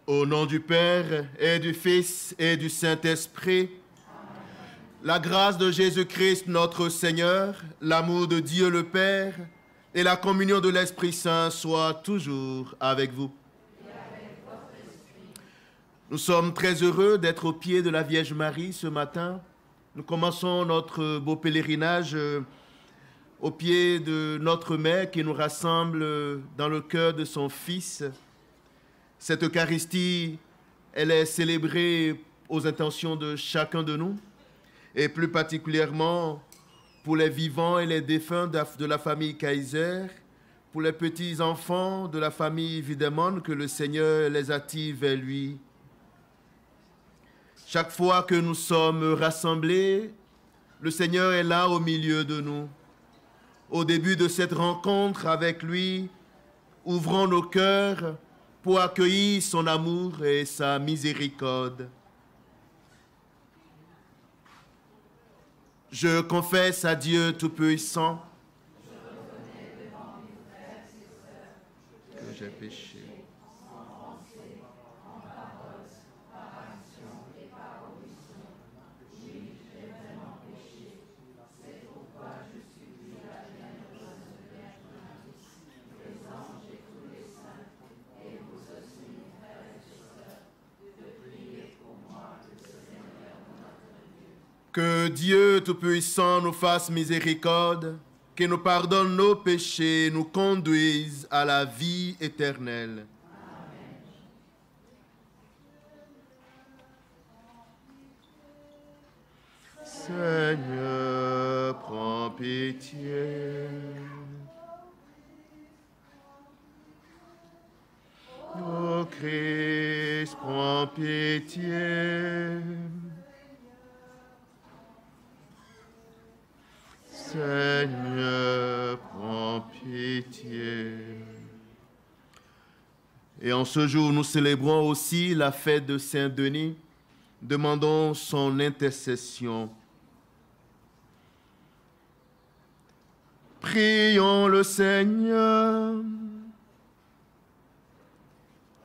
Au nom du Père et du Fils et du Saint-Esprit, la grâce de Jésus-Christ notre Seigneur, l'amour de Dieu le Père et la communion de l'Esprit Saint soient toujours avec vous. Nous sommes très heureux d'être au pied de la Vierge Marie ce matin. Nous commençons notre beau pèlerinage au pied de notre Mère qui nous rassemble dans le cœur de son Fils. Cette Eucharistie, elle est célébrée aux intentions de chacun de nous, et plus particulièrement pour les vivants et les défunts de la famille Kaiser, pour les petits-enfants de la famille Wiedemann, que le Seigneur les attire vers lui. Chaque fois que nous sommes rassemblés, le Seigneur est là au milieu de nous. Au début de cette rencontre avec lui, ouvrons nos cœurs pour accueillir son amour et sa miséricorde. Je confesse à Dieu Tout-Puissant que j'ai péché. Que Dieu Tout-Puissant nous fasse miséricorde, qu'il nous pardonne nos péchés, nous conduise à la vie éternelle. Amen. Seigneur, prends pitié. Ô Christ, prends pitié. Seigneur, prends pitié. Et en ce jour, nous célébrons aussi la fête de Saint-Denis. Demandons son intercession. Prions le Seigneur.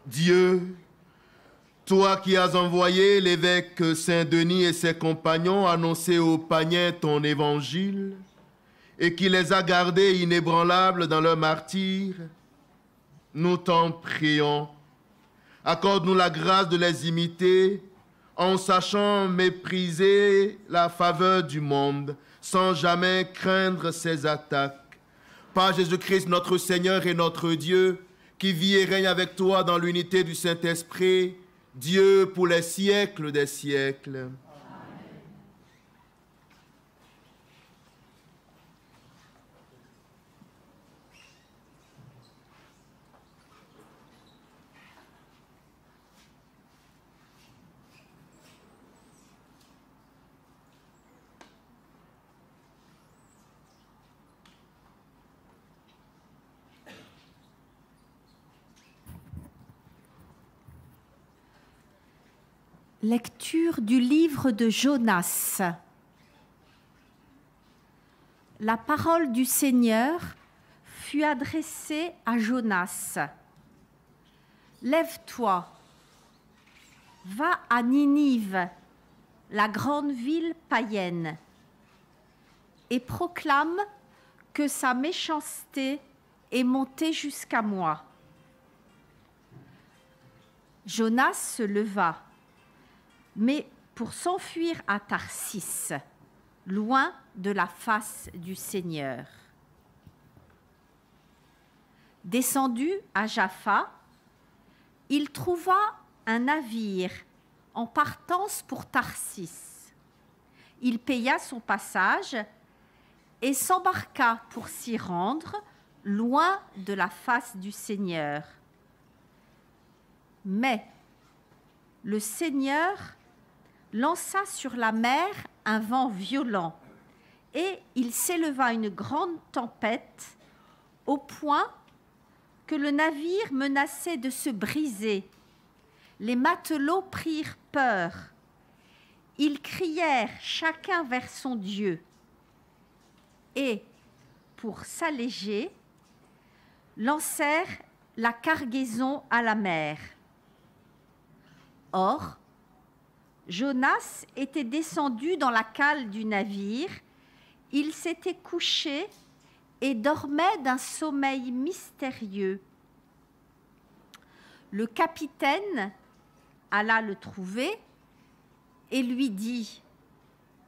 Dieu, toi qui as envoyé l'évêque Saint-Denis et ses compagnons annoncer aux païens ton évangile, et qui les a gardés inébranlables dans leur martyre, nous t'en prions. Accorde-nous la grâce de les imiter, en sachant mépriser la faveur du monde, sans jamais craindre ses attaques. Par Jésus-Christ, notre Seigneur et notre Dieu, qui vit et règne avec toi dans l'unité du Saint-Esprit, Dieu pour les siècles des siècles. Lecture du livre de Jonas. La parole du Seigneur fut adressée à Jonas. Lève-toi, va à Ninive, la grande ville païenne, et proclame que sa méchanceté est montée jusqu'à moi. Jonas se leva, mais pour s'enfuir à Tarsis, loin de la face du Seigneur. Descendu à Jaffa, il trouva un navire en partance pour Tarsis. Il paya son passage et s'embarqua pour s'y rendre, loin de la face du Seigneur. Mais le Seigneur lança sur la mer un vent violent, et il s'éleva une grande tempête, au point que le navire menaçait de se briser. Les matelots prirent peur. Ils crièrent chacun vers son Dieu. Et, pour s'alléger, lancèrent la cargaison à la mer. Or, Jonas était descendu dans la cale du navire, il s'était couché et dormait d'un sommeil mystérieux. Le capitaine alla le trouver et lui dit :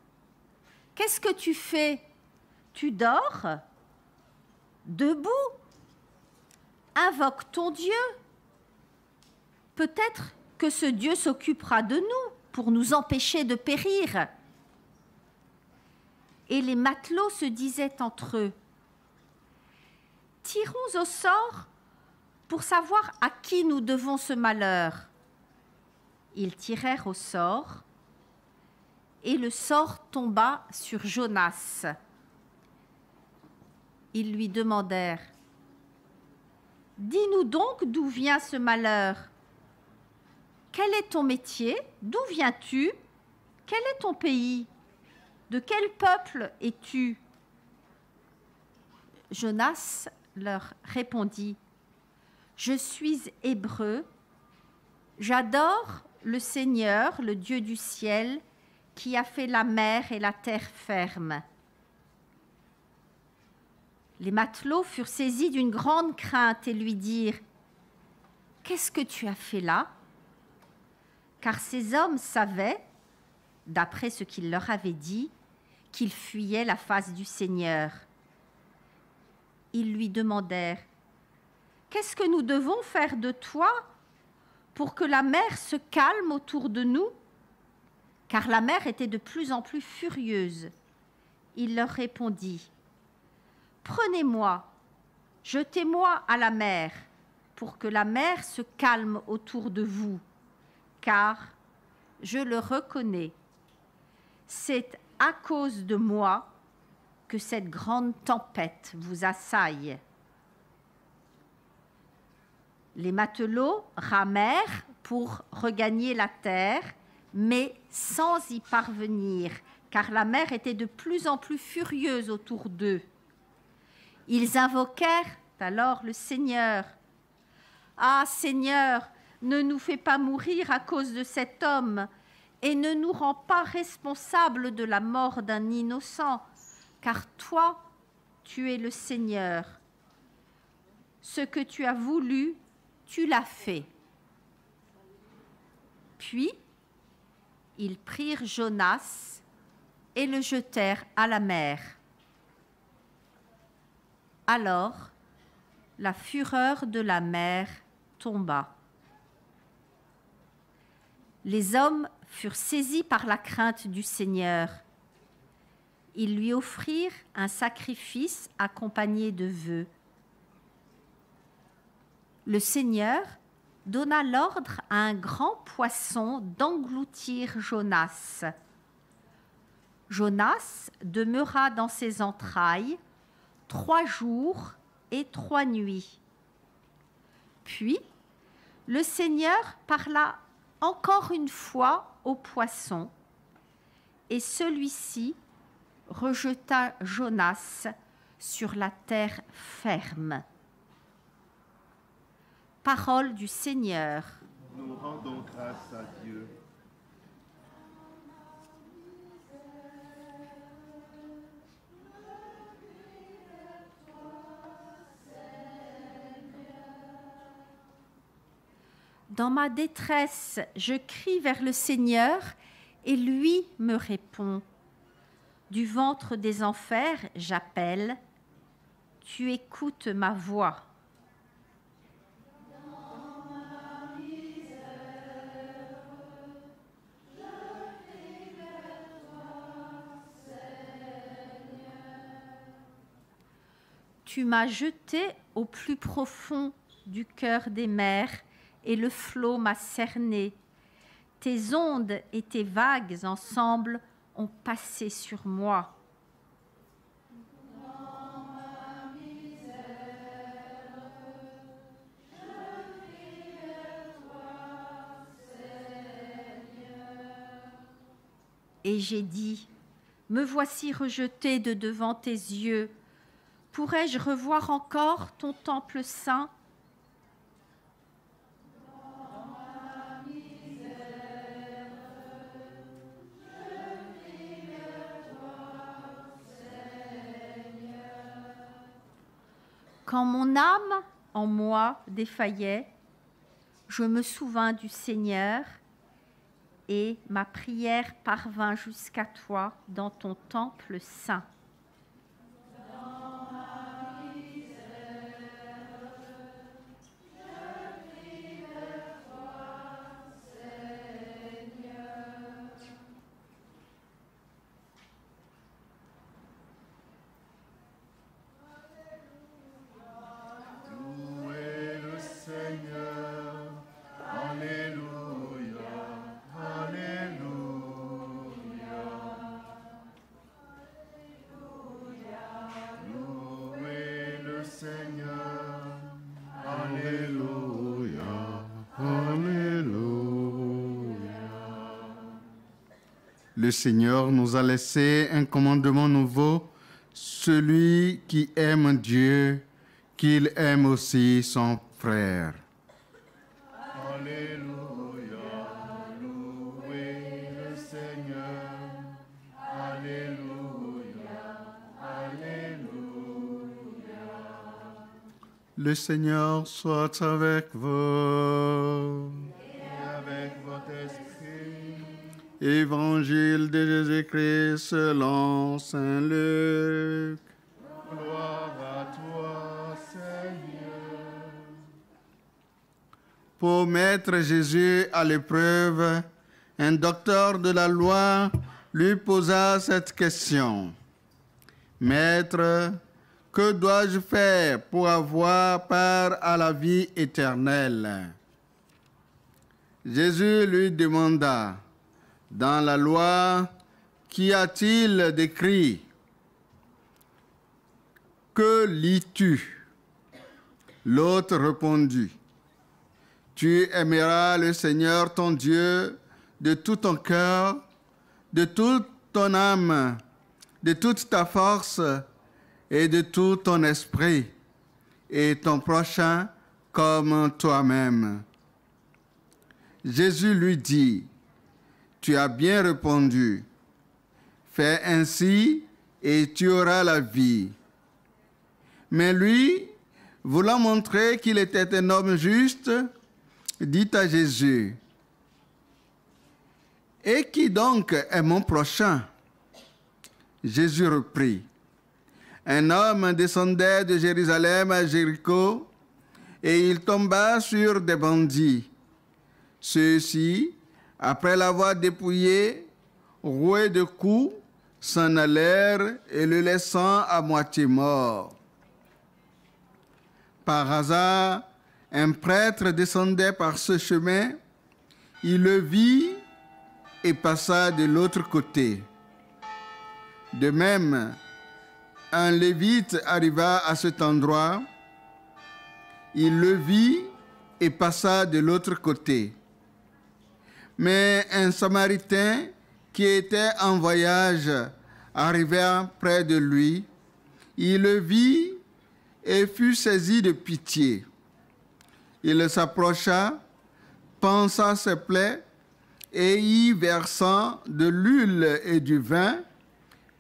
« Qu'est-ce que tu fais ? Tu dors ? Debout ? Invoque ton Dieu. Peut-être que ce Dieu s'occupera de nous pour nous empêcher de périr. » Et les matelots se disaient entre eux : « Tirons au sort pour savoir à qui nous devons ce malheur. » Ils tirèrent au sort, et le sort tomba sur Jonas. Ils lui demandèrent : « Dis-nous donc d'où vient ce malheur. Quel est ton métier? D'où viens-tu? Quel est ton pays? De quel peuple es-tu » Jonas leur répondit : « Je suis hébreu, j'adore le Seigneur, le Dieu du ciel, qui a fait la mer et la terre ferme. » Les matelots furent saisis d'une grande crainte et lui dirent : « Qu'est-ce que tu as fait là ?» Car ces hommes savaient, d'après ce qu'il leur avait dit, qu'ils fuyaient la face du Seigneur. Ils lui demandèrent : « Qu'est-ce que nous devons faire de toi pour que la mer se calme autour de nous ?» Car la mer était de plus en plus furieuse. Il leur répondit : « Prenez-moi, jetez-moi à la mer, pour que la mer se calme autour de vous, car je le reconnais. C'est à cause de moi que cette grande tempête vous assaille. » Les matelots ramèrent pour regagner la terre, mais sans y parvenir, car la mer était de plus en plus furieuse autour d'eux. Ils invoquèrent alors le Seigneur. « Ah, Seigneur, ne nous fais pas mourir à cause de cet homme, et ne nous rends pas responsables de la mort d'un innocent, car toi, tu es le Seigneur. Ce que tu as voulu, tu l'as fait. » Puis, ils prirent Jonas et le jetèrent à la mer. Alors, la fureur de la mer tomba. Les hommes furent saisis par la crainte du Seigneur. Ils lui offrirent un sacrifice accompagné de vœux. Le Seigneur donna l'ordre à un grand poisson d'engloutir Jonas. Jonas demeura dans ses entrailles 3 jours et 3 nuits. Puis, le Seigneur parla encore une fois au poisson, et celui-ci rejeta Jonas sur la terre ferme. Parole du Seigneur. Nous rendons grâce à Dieu. Dans ma détresse, je crie vers le Seigneur et lui me répond. Du ventre des enfers, j'appelle. Tu écoutes ma voix. Tu m'as jeté au plus profond du cœur des mers et le flot m'a cerné. Tes ondes et tes vagues ensemble ont passé sur moi. Et j'ai dit, me voici rejeté de devant tes yeux. Pourrais-je revoir encore ton temple saint ? Quand mon âme en moi défaillait, je me souvins du Seigneur et ma prière parvint jusqu'à toi dans ton temple saint. Le Seigneur nous a laissé un commandement nouveau, celui qui aime Dieu, qu'il aime aussi son frère. Alléluia, louez le Seigneur. Alléluia, alléluia. Le Seigneur soit avec vous. Et avec votre esprit. Évangile de Jésus-Christ selon saint Luc. Gloire à toi, Seigneur. Pour mettre Jésus à l'épreuve, un docteur de la loi lui posa cette question. « Maître, que dois-je faire pour avoir part à la vie éternelle ?» Jésus lui demanda, « Dans la loi, qu'y a-t-il d'écrit? Que lis-tu » L'autre répondit, « Tu aimeras le Seigneur ton Dieu de tout ton cœur, de toute ton âme, de toute ta force et de tout ton esprit, et ton prochain comme toi-même. » Jésus lui dit, « Tu as bien répondu. Fais ainsi et tu auras la vie. » Mais lui, voulant montrer qu'il était un homme juste, dit à Jésus, « Et qui donc est mon prochain ?» Jésus reprit, « Un homme descendait de Jérusalem à Jéricho, et il tomba sur des bandits. Ceux-ci, après l'avoir dépouillé, roué de coups, s'en allèrent et le laissant à moitié mort. Par hasard, un prêtre descendait par ce chemin, il le vit et passa de l'autre côté. De même, un lévite arriva à cet endroit, il le vit et passa de l'autre côté. Mais un Samaritain qui était en voyage arriva près de lui, il le vit et fut saisi de pitié. Il s'approcha, pansa ses plaies et y versant de l'huile et du vin,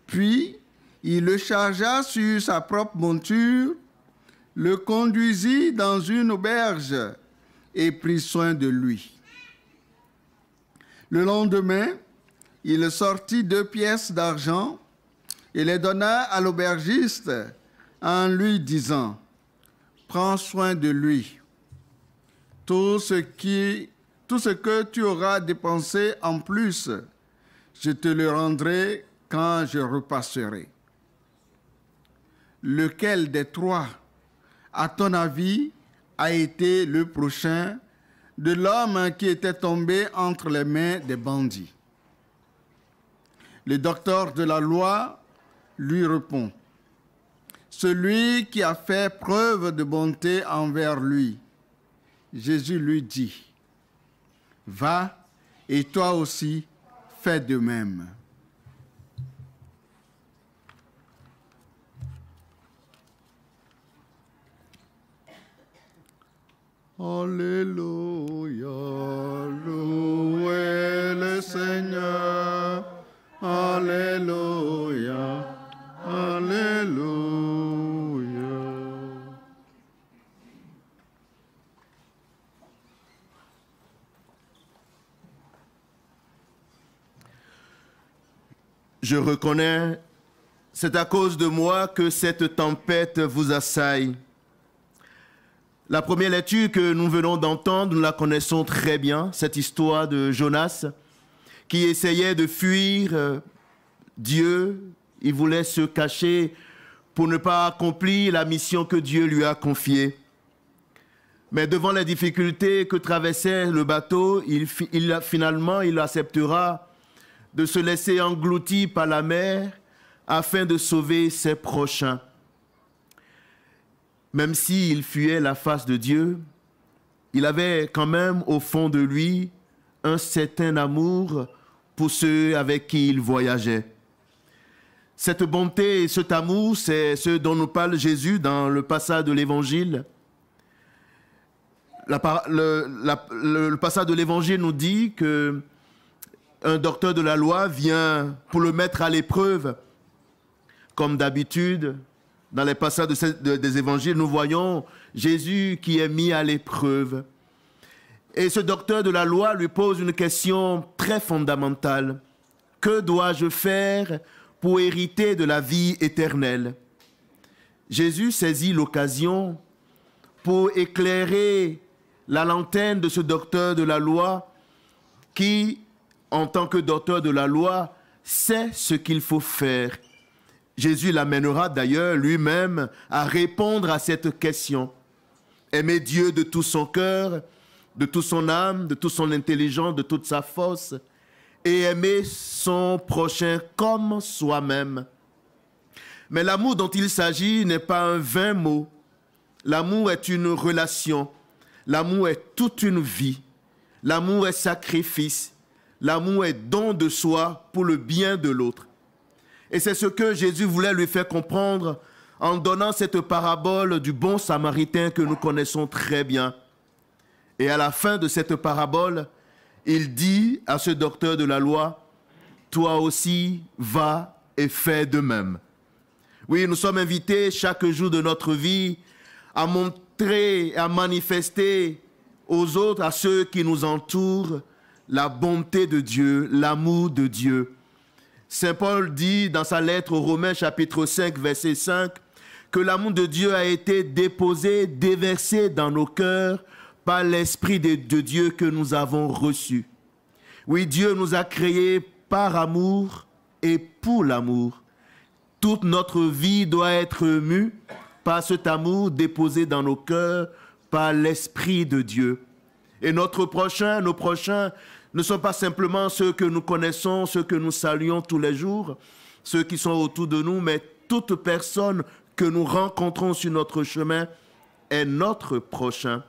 puis il le chargea sur sa propre monture, le conduisit dans une auberge et prit soin de lui. Le lendemain, il sortit 2 pièces d'argent et les donna à l'aubergiste en lui disant, « Prends soin de lui. Tout ce que tu auras dépensé en plus, je te le rendrai quand je repasserai. » Lequel des 3, à ton avis, a été le prochain de l'homme qui était tombé entre les mains des bandits? Le docteur de la loi lui répond, « Celui qui a fait preuve de bonté envers lui. » Jésus lui dit, « Va, et toi aussi, fais de même. » Alléluia, louez le Seigneur. Alléluia, alléluia. je reconnais, c'est à cause de moi que cette tempête vous assaille. La première lecture que nous venons d'entendre, nous la connaissons très bien, cette histoire de Jonas qui essayait de fuir Dieu. Il voulait se cacher pour ne pas accomplir la mission que Dieu lui a confiée. Mais devant les difficultés que traversait le bateau, finalement, il acceptera de se laisser engloutir par la mer afin de sauver ses prochains. Même s'il fuyait la face de Dieu, il avait quand même au fond de lui un certain amour pour ceux avec qui il voyageait. Cette bonté et cet amour, c'est ce dont nous parle Jésus dans le passage de l'Évangile. Le passage de l'Évangile nous dit que un docteur de la loi vient pour le mettre à l'épreuve. Comme d'habitude, dans les passages des évangiles, nous voyons Jésus qui est mis à l'épreuve. Et ce docteur de la loi lui pose une question très fondamentale. Que dois-je faire pour hériter de la vie éternelle? Jésus saisit l'occasion pour éclairer la lanterne de ce docteur de la loi qui, en tant que docteur de la loi, sait ce qu'il faut faire. Jésus l'amènera d'ailleurs lui-même à répondre à cette question. Aimer Dieu de tout son cœur, de toute son âme, de toute son intelligence, de toute sa force, et aimer son prochain comme soi-même. Mais l'amour dont il s'agit n'est pas un vain mot. L'amour est une relation. L'amour est toute une vie. L'amour est sacrifice. L'amour est don de soi pour le bien de l'autre. Et c'est ce que Jésus voulait lui faire comprendre en donnant cette parabole du bon samaritain que nous connaissons très bien. Et à la fin de cette parabole, il dit à ce docteur de la loi, « Toi aussi, va et fais de même. » Oui, nous sommes invités chaque jour de notre vie à montrer, à manifester aux autres, à ceux qui nous entourent, la bonté de Dieu, l'amour de Dieu. Saint Paul dit dans sa lettre aux Romains chapitre 5, verset 5, que l'amour de Dieu a été déposé, déversé dans nos cœurs par l'Esprit de Dieu que nous avons reçu. Oui, Dieu nous a créés par amour et pour l'amour. Toute notre vie doit être mue par cet amour déposé dans nos cœurs par l'Esprit de Dieu. Et nos prochains ne sont pas simplement ceux que nous connaissons, ceux que nous saluons tous les jours, ceux qui sont autour de nous, mais toute personne que nous rencontrons sur notre chemin est notre prochain.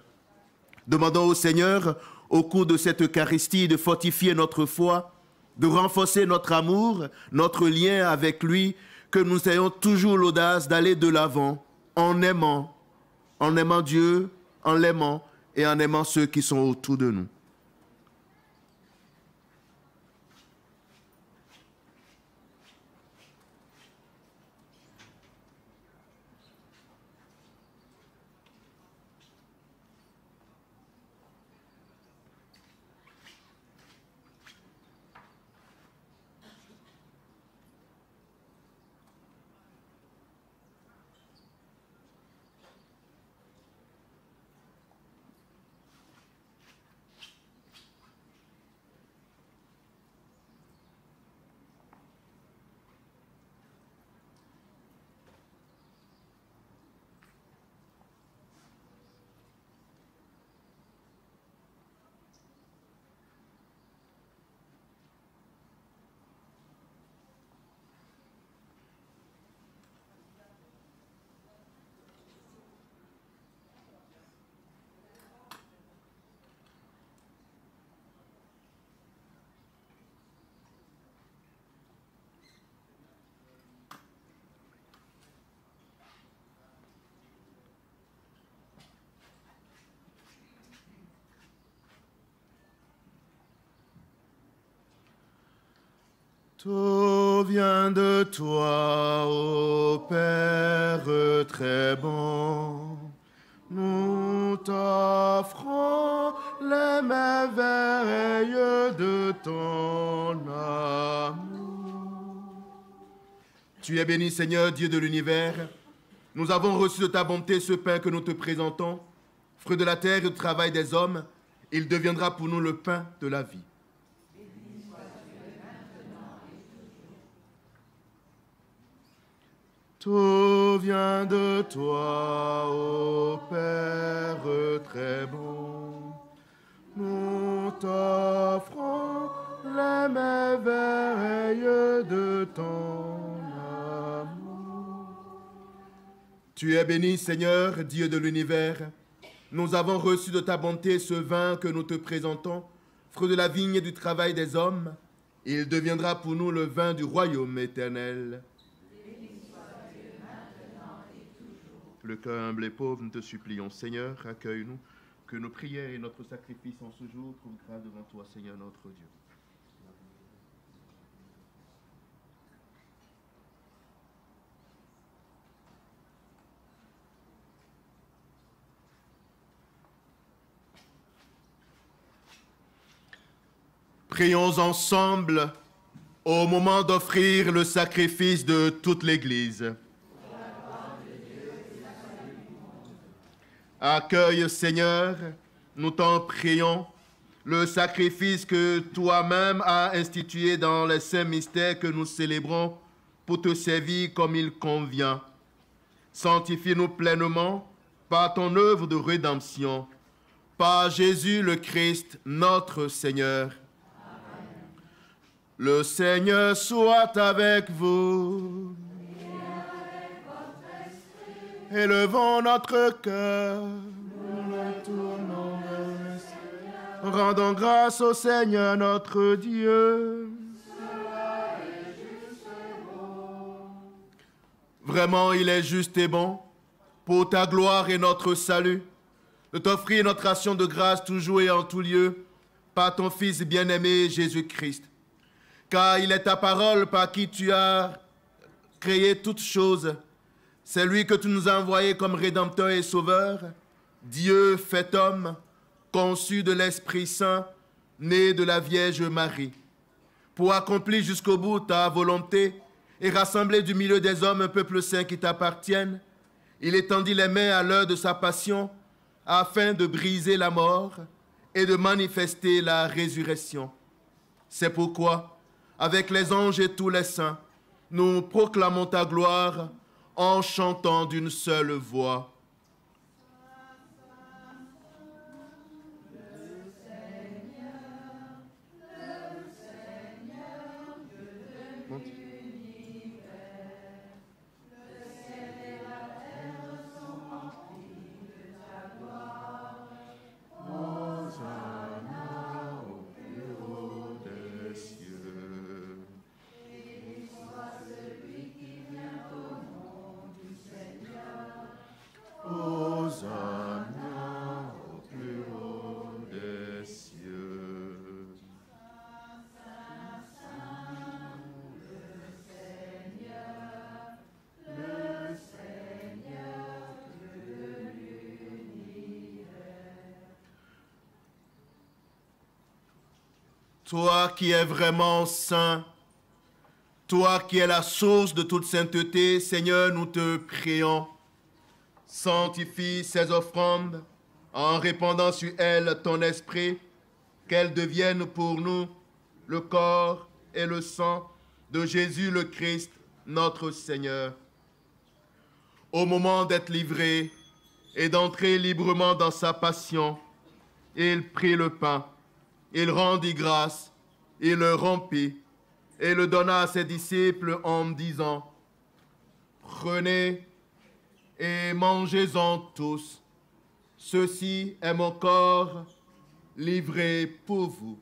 Demandons au Seigneur, au cours de cette Eucharistie, de fortifier notre foi, de renforcer notre amour, notre lien avec lui, que nous ayons toujours l'audace d'aller de l'avant en aimant Dieu, en l'aimant et en aimant ceux qui sont autour de nous. Tout vient de toi, ô Père très bon. Nous t'offrons les merveilles de ton amour. Tu es béni, Seigneur, Dieu de l'univers. Nous avons reçu de ta bonté ce pain que nous te présentons, fruit de la terre et du travail des hommes. Il deviendra pour nous le pain de la vie. Tout vient de toi, ô Père très bon. Nous t'offrons les merveilles de ton amour. Tu es béni, Seigneur, Dieu de l'univers. Nous avons reçu de ta bonté ce vin que nous te présentons, fruit de la vigne et du travail des hommes. Il deviendra pour nous le vin du royaume éternel. Le cœur humble et pauvre, nous te supplions, Seigneur, accueille-nous, que nos prières et notre sacrifice en ce jour trouvent grâce devant toi, Seigneur notre Dieu. Prions ensemble au moment d'offrir le sacrifice de toute l'Église. Accueille, Seigneur, nous t'en prions, le sacrifice que toi-même as institué dans les saints mystères que nous célébrons pour te servir comme il convient. Sanctifie-nous pleinement par ton œuvre de rédemption, par Jésus le Christ, notre Seigneur. Amen. Le Seigneur soit avec vous. Élevons notre cœur, nous le tournons vers le Seigneur. Rendons grâce au Seigneur notre Dieu. Cela est juste et bon. Vraiment, il est juste et bon, pour ta gloire et notre salut, de t'offrir notre action de grâce toujours et en tout lieu, par ton Fils bien-aimé Jésus-Christ. Car il est ta parole par qui tu as créé toutes choses. C'est lui que tu nous as envoyé comme Rédempteur et Sauveur, Dieu fait homme, conçu de l'Esprit Saint, né de la Vierge Marie, pour accomplir jusqu'au bout ta volonté et rassembler du milieu des hommes un peuple saint qui t'appartienne. Il étendit les mains à l'heure de sa passion, afin de briser la mort et de manifester la résurrection. C'est pourquoi, avec les anges et tous les saints, nous proclamons ta gloire, en chantant d'une seule voix. Toi qui es vraiment saint, toi qui es la source de toute sainteté, Seigneur, nous te prions. Sanctifie ces offrandes en répandant sur elles ton esprit, qu'elles deviennent pour nous le corps et le sang de Jésus le Christ, notre Seigneur. Au moment d'être livré et d'entrer librement dans sa passion, il prit le pain. Il rendit grâce, il le rompit et le donna à ses disciples en disant, « Prenez et mangez-en tous. Ceci est mon corps livré pour vous. »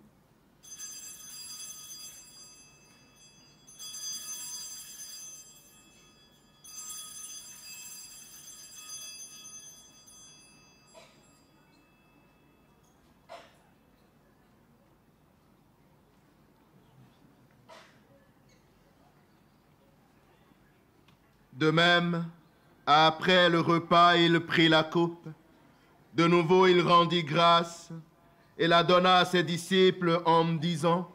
De même, après le repas, il prit la coupe. De nouveau, il rendit grâce et la donna à ses disciples en disant,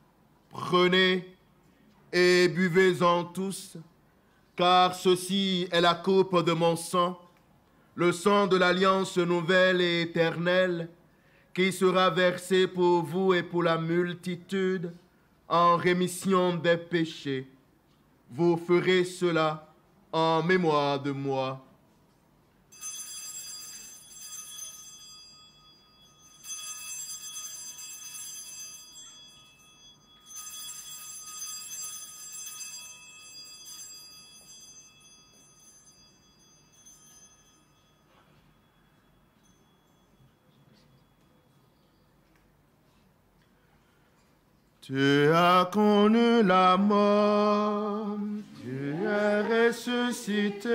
« Prenez et buvez-en tous. car ceci est la coupe de mon sang, le sang de l'alliance nouvelle et éternelle, qui sera versé pour vous et pour la multitude en rémission des péchés. Vous ferez cela en mémoire de moi. Tu as connu la mort, tu es ressuscité,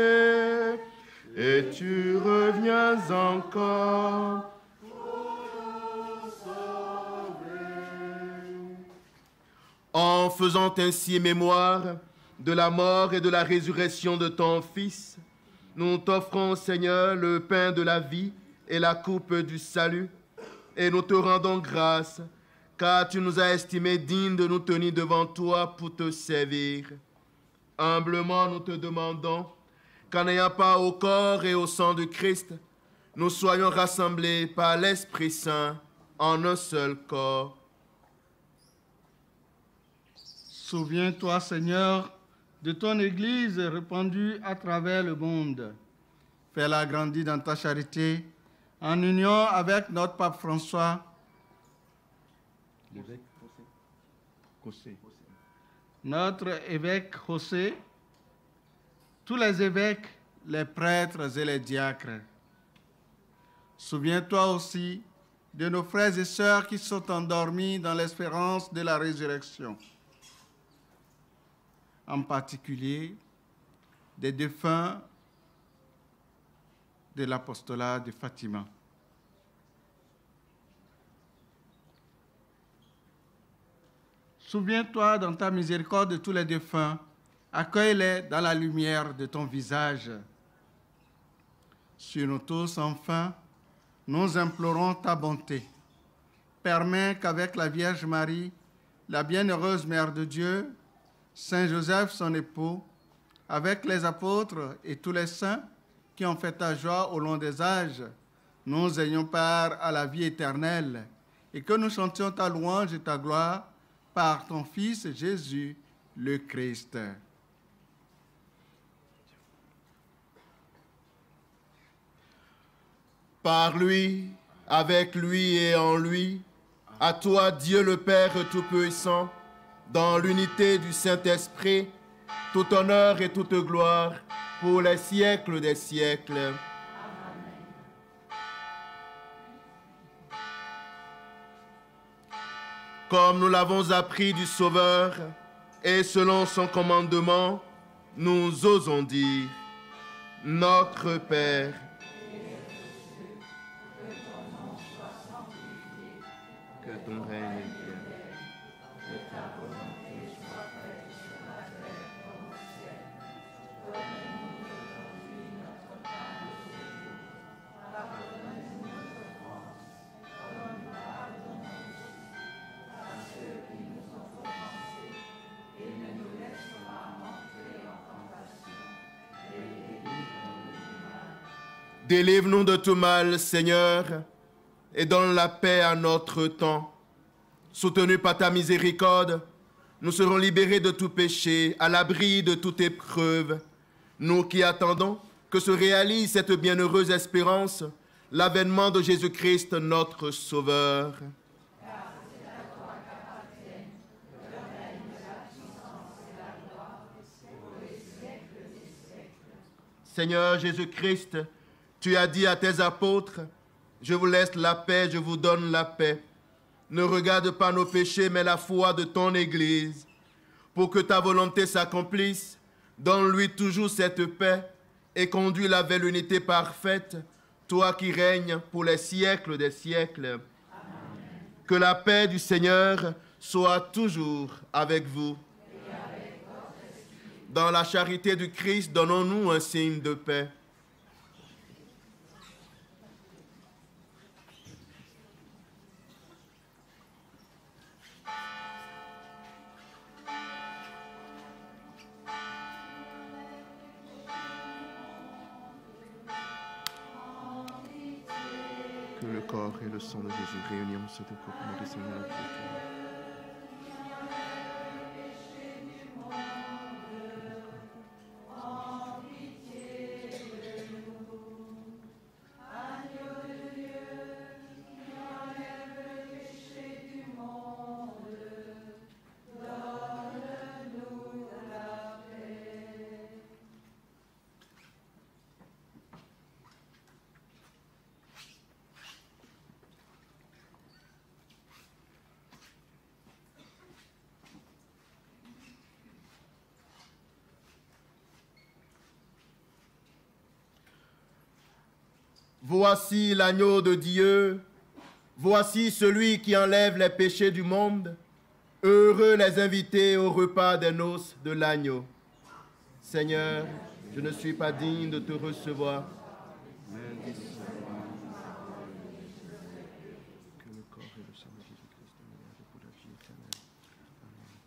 et tu reviens encore pour nous sauver. En faisant ainsi mémoire de la mort et de la résurrection de ton Fils, nous t'offrons, Seigneur, le pain de la vie et la coupe du salut, et nous te rendons grâce, car tu nous as estimés dignes de nous tenir devant toi pour te servir. Humblement, nous te demandons qu'en n'ayant pas au corps et au sang de Christ, nous soyons rassemblés par l'Esprit Saint en un seul corps. Souviens-toi, Seigneur, de ton Église répandue à travers le monde. Fais-la grandir dans ta charité, en union avec notre pape François, notre évêque José, tous les évêques, les prêtres et les diacres. Souviens-toi aussi de nos frères et sœurs qui sont endormis dans l'espérance de la résurrection. En particulier des défunts de l'apostolat de Fatima. Souviens-toi dans ta miséricorde de tous les défunts, accueille-les dans la lumière de ton visage. Sur nous tous, enfin, nous implorons ta bonté. Permets qu'avec la Vierge Marie, la bienheureuse Mère de Dieu, Saint Joseph, son époux, avec les apôtres et tous les saints qui ont fait ta joie au long des âges, nous ayons part à la vie éternelle et que nous chantions ta louange et ta gloire par ton Fils Jésus, le Christ. Par lui, avec lui et en lui, à toi, Dieu le Père Tout-Puissant, dans l'unité du Saint-Esprit, tout honneur et toute gloire pour les siècles des siècles. Amen. Comme nous l'avons appris du Sauveur, et selon son commandement, nous osons dire, Notre Père, que ton règne vienne, que ta volonté soit faite sur la terre comme au ciel. Donne-nous aujourd'hui notre pain de ce jour. Pardonne-nous nos offenses, comme nous pardonnons aussi à ceux qui nous ont offensés, et ne nous laisse pas entrer en tentation, et délivre-nous du mal. Délivre-nous de tout mal, Seigneur, et donne la paix à notre temps. Soutenus par ta miséricorde, nous serons libérés de tout péché, à l'abri de toute épreuve. Nous qui attendons que se réalise cette bienheureuse espérance, l'avènement de Jésus-Christ, notre Sauveur. Car c'est à toi qu'appartiennent le règne, la puissance et la gloire pour les siècles des siècles. Seigneur Jésus-Christ, tu as dit à tes apôtres, « Je vous laisse la paix, je vous donne la paix. Ne regarde pas nos péchés, mais la foi de ton Église. Pour que ta volonté s'accomplisse, donne-lui toujours cette paix et conduis-la vers l'unité parfaite, toi qui règnes pour les siècles des siècles. Amen. Que la paix du Seigneur soit toujours avec vous. Et avec votre esprit. Dans la charité du Christ, donnons-nous un signe de paix. Que le corps et le sang de Jésus réunis en cette coupe nous descendent à la vie éternelle. Voici l'agneau de Dieu, voici celui qui enlève les péchés du monde. Heureux les invités au repas des noces de l'agneau. Seigneur, je ne suis pas digne de te recevoir. Mais dis que le corps et le sang de Jésus-Christ m'élèvent pour la vie éternelle. Amen.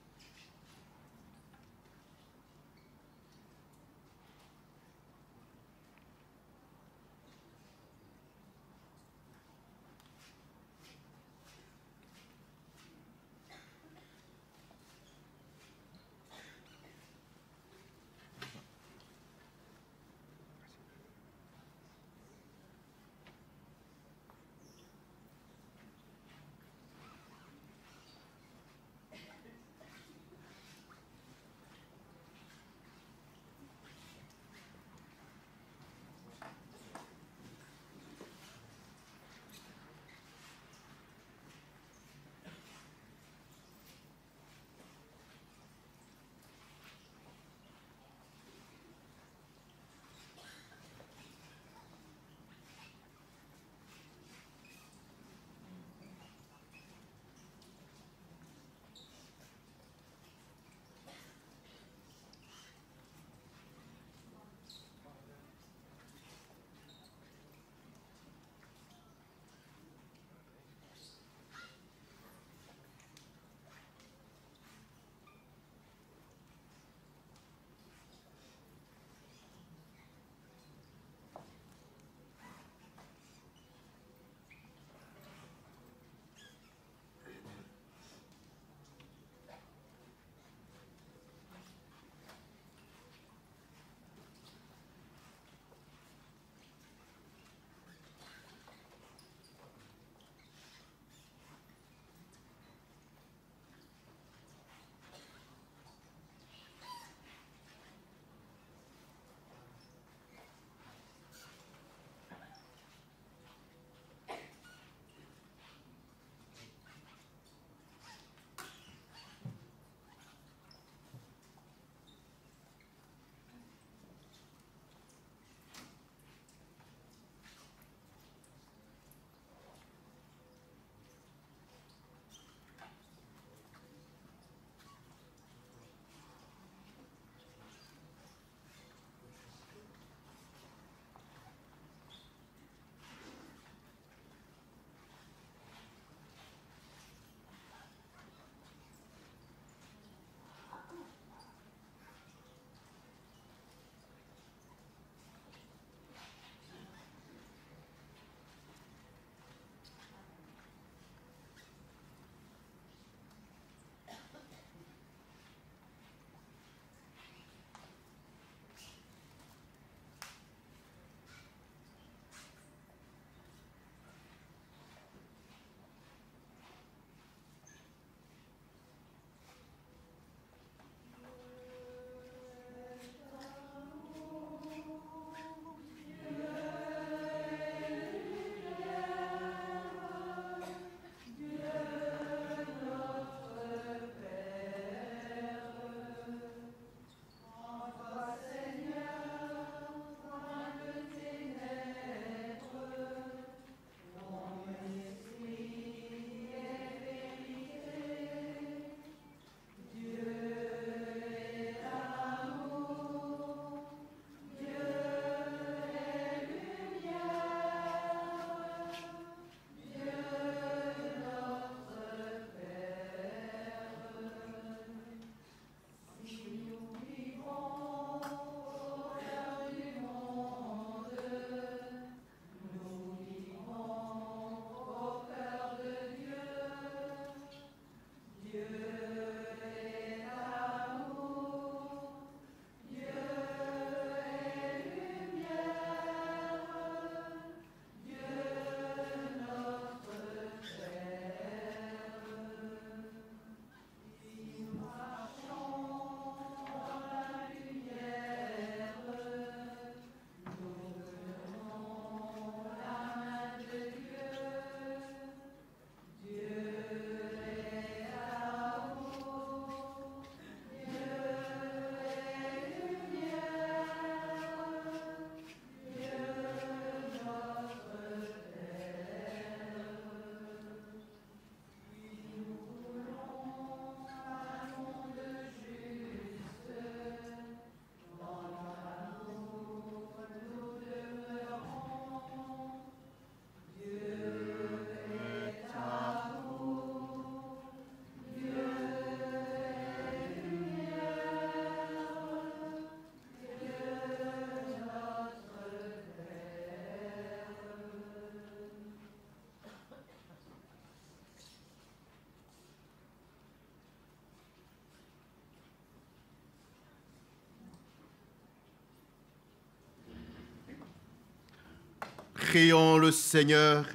Prions le Seigneur.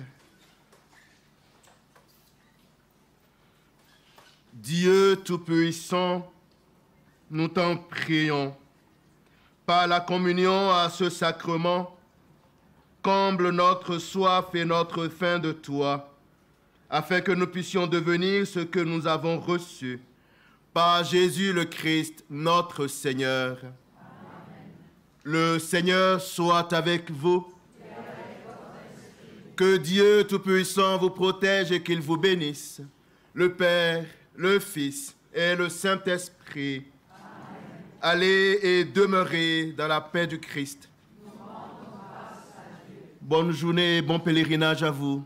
Dieu Tout-Puissant, nous t'en prions. Par la communion à ce sacrement, comble notre soif et notre faim de toi, afin que nous puissions devenir ce que nous avons reçu. Par Jésus le Christ, notre Seigneur. Amen. Le Seigneur soit avec vous. Que Dieu Tout-Puissant vous protège et qu'il vous bénisse, le Père, le Fils et le Saint-Esprit. Amen. Allez et demeurez dans la paix du Christ. Bonne journée et bon pèlerinage à vous.